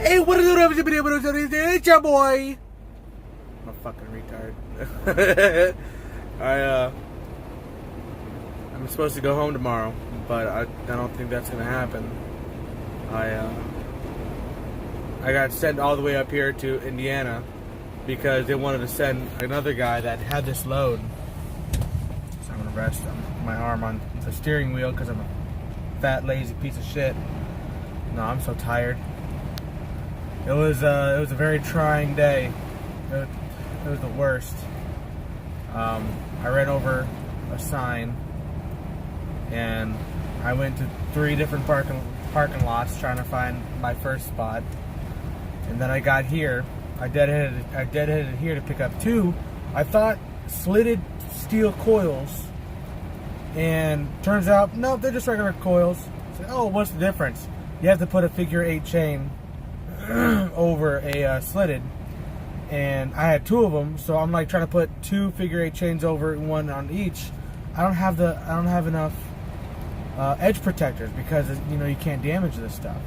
Hey, what is it? It's your boy. I'm a fucking retard. I'm supposed to go home tomorrow, but I don't think that's gonna happen. I got sent all the way up here to Indiana because they wanted to send another guy that had this load. So I'm gonna rest my arm on the steering wheel because I'm a fat, lazy piece of shit. No, I'm so tired. It was a very trying day. It was the worst. I ran over a sign, and I went to 3 different parking lots trying to find my first spot. And then I got here. I deadheaded here to pick up 2. I thought slitted steel coils, and turns out no, they're just regular coils. I said, oh, what's the difference? You have to put a figure 8 chain over a slitted, and I had 2 of them, so I'm like trying to put 2 figure 8 chains over, 1 on each. I don't have enough edge protectors because you can't damage this stuff.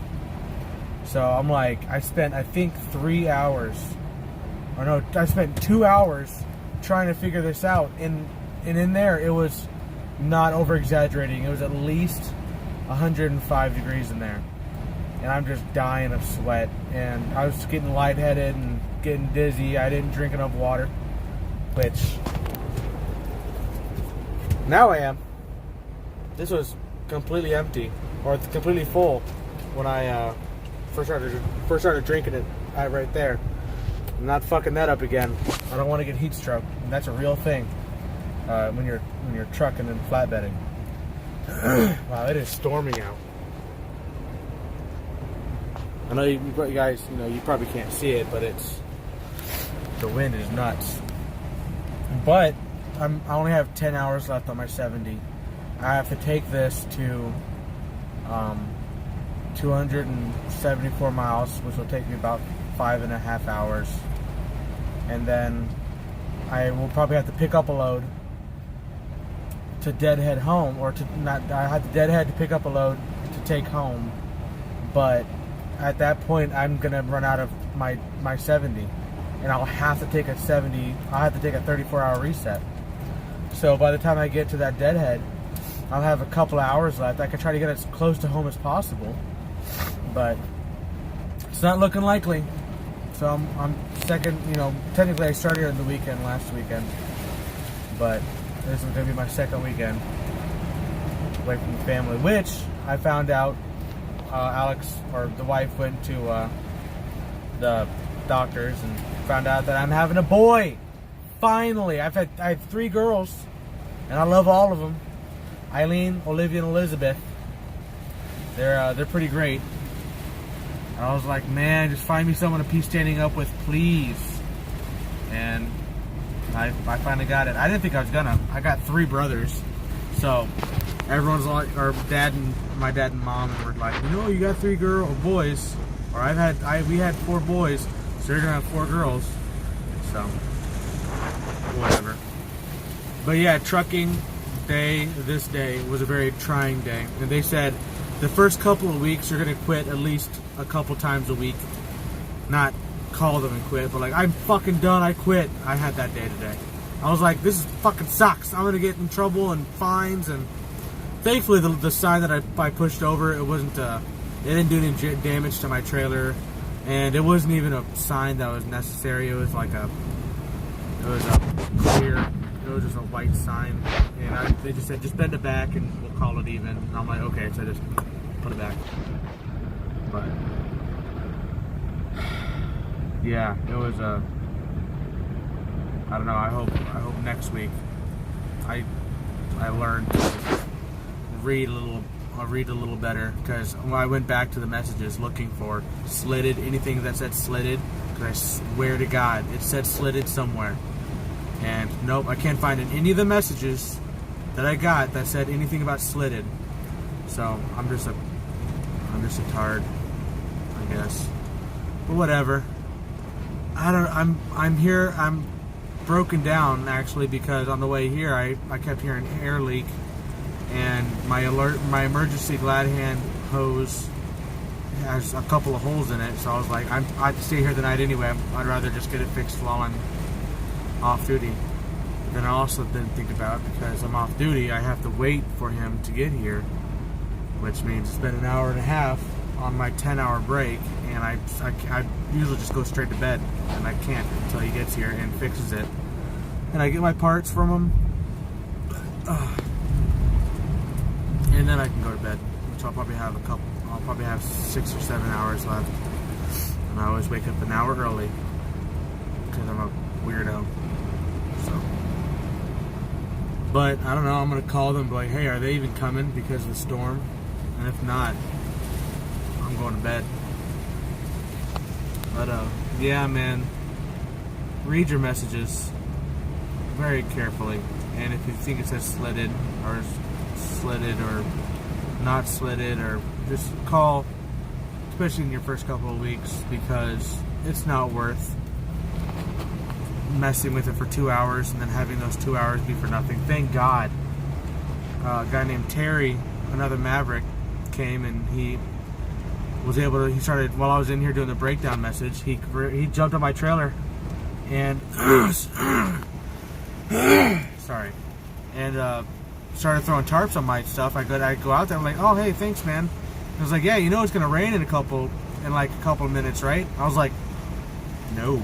So I'm like, I spent I think 3 hours, or no, I spent 2 hours trying to figure this out, and in there it was not over exaggerating. It was at least 105 degrees in there. And I'm just dying of sweat, and I was getting lightheaded and getting dizzy. I didn't drink enough water, which now I am. This was completely empty, or completely full when I first started drinking it right there. I'm not fucking that up again. I don't want to get heat stroke. And that's a real thing when you're trucking and flatbedding. Wow, it is storming out. I know you guys, you probably can't see it, but the wind is nuts. But I only have 10 hours left on my 70. I have to take this to 274 miles, which will take me about 5.5 hours. And then I will probably have to pick up a load to deadhead home, or I have to deadhead to pick up a load to take home. But at that point, I'm gonna run out of my 70, and I'll have to take a 34-hour reset. So by the time I get to that deadhead, I'll have a couple of hours left. I could try to get as close to home as possible, but it's not looking likely. So I'm second. Technically I started on the weekend last weekend, but this is gonna be my second weekend away from the family, which I found out. Alex, or the wife, went to the doctors and found out that I'm having a boy. Finally, I have 3 girls, and I love all of them. Eileen, Olivia, and Elizabeth. They're pretty great. And I was like, man, just find me someone to be standing up with, please. And I finally got it. I didn't think I was gonna. I got 3 brothers, so everyone's like, or my dad and mom were like, you got 3 boys, or we had 4 boys, so you're gonna have 4 girls. So whatever. But yeah, trucking this day was a very trying day, and they said the first couple of weeks you're gonna quit at least a couple times a week. Not call them and quit, but like, I'm fucking done, I quit. I had that day today. I was like, this fucking sucks. I'm gonna get in trouble and fines. And thankfully, the sign that I pushed over, it didn't do any damage to my trailer, and it wasn't even a sign that was necessary. It was a clear, it was just a white sign, and they just said, just bend it back and we'll call it even. And I'm like, okay, so I just put it back. But yeah, it was I don't know. I hope next week I learned to read a little better, because when I went back to the messages looking for slitted, anything that said slitted, because I swear to God it said slitted somewhere, and nope, I can't find in any of the messages that I got that said anything about slitted. So I'm just a tard, I guess. But whatever. I'm here. I'm broken down actually, because on the way here I kept hearing air leak, and my emergency glad hand hose has a couple of holes in it. So I was like, I'd stay here the night anyway. I'd rather just get it fixed while I'm off duty. But then I also didn't think about, because I'm off duty, I have to wait for him to get here, which means spend an hour and a half on my 10-hour break, and I usually just go straight to bed, and I can't until he gets here and fixes it. And I get my parts from him, and then I can go to bed, which I'll probably have 6 or 7 hours left. And I always wake up an hour early because I'm a weirdo. So, but I don't know, I'm gonna call them and be like, hey, are they even coming because of the storm? And if not, I'm going to bed. But yeah, man, read your messages very carefully, and if you think it says slitted or not slitted, or just call, especially in your first couple of weeks, because it's not worth messing with it for 2 hours and then having those 2 hours be for nothing. Thank God, a guy named Terry, another Maverick, came, and he was able to, he started, while I was in here doing the breakdown message, he jumped on my trailer and sorry, and started throwing tarps on my stuff. I go out there, I'm like, oh, hey, thanks, man. I was like, yeah, you know it's gonna rain in a couple of minutes, right? I was like, no.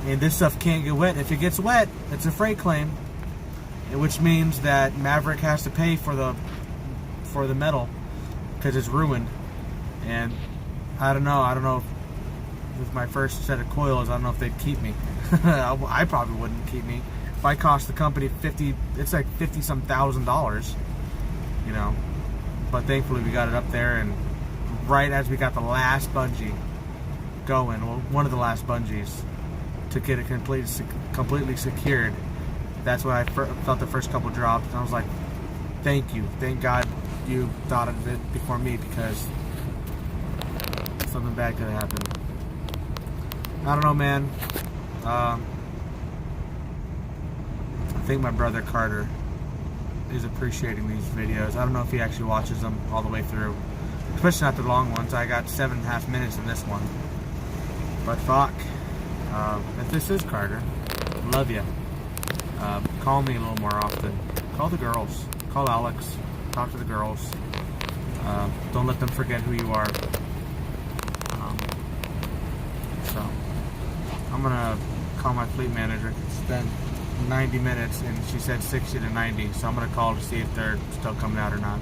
And this stuff can't get wet. If it gets wet, it's a freight claim, which means that Maverick has to pay for the metal because it's ruined. And I don't know with my first set of coils, I don't know if they'd keep me. I probably wouldn't keep me. If I cost the company it's like $50-some thousand, you know. But thankfully we got it up there, and right as we got the last bungee going, well, one of the last bungees, to get it completely secured, that's when I felt the first couple drops, and I was like, thank you, thank God you thought of it before me, because something bad could have happened. I don't know, man. I think my brother Carter is appreciating these videos. I don't know if he actually watches them all the way through, especially not the long ones. I got 7.5 minutes in this one, but fuck. If this is Carter, love you. Call me a little more often. Call the girls. Call Alex. Talk to the girls. Don't let them forget who you are. So I'm gonna call my fleet manager. It's been 90 minutes, and she said 60 to 90, so I'm gonna call to see if they're still coming out or not.